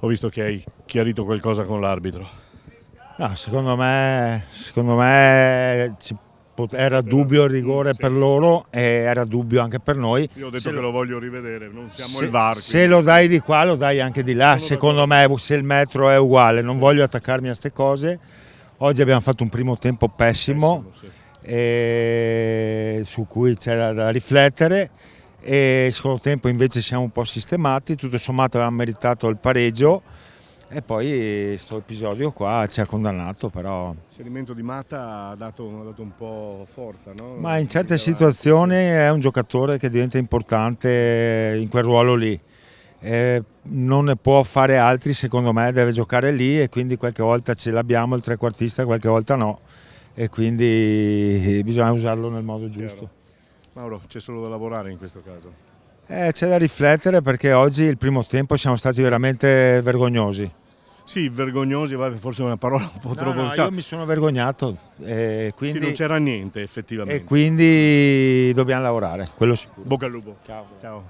Ho visto che hai chiarito qualcosa con l'arbitro. No, secondo me era dubbio il rigore per loro e era dubbio anche per noi. Io ho detto che lo voglio rivedere, non siamo il VAR. Se lo dai di qua lo dai anche di là, secondo me, se il metro è uguale. Non voglio attaccarmi a queste cose. Oggi abbiamo fatto un primo tempo pessimo. Sì. E su cui c'è da riflettere, e il secondo tempo invece siamo un po' sistemati, tutto sommato avevamo meritato il pareggio e poi questo episodio qua ci ha condannato. Però L'inserimento di Mata ha dato un po' forza, no? ma in certe situazioni è un giocatore che diventa importante in quel ruolo lì. Non ne può fare altri, secondo me deve giocare lì, e quindi qualche volta ce l'abbiamo il trequartista, qualche volta no, e quindi bisogna usarlo nel modo giusto. Chiaro. Mauro, c'è solo da lavorare in questo caso. C'è da riflettere, perché oggi il primo tempo siamo stati veramente vergognosi. Sì, vergognosi, forse è una parola un po' troppo. No, io mi sono vergognato, quindi, sì, non c'era niente effettivamente. e quindi dobbiamo lavorare, quello sicuro. Bocca al lupo. Ciao. Ciao.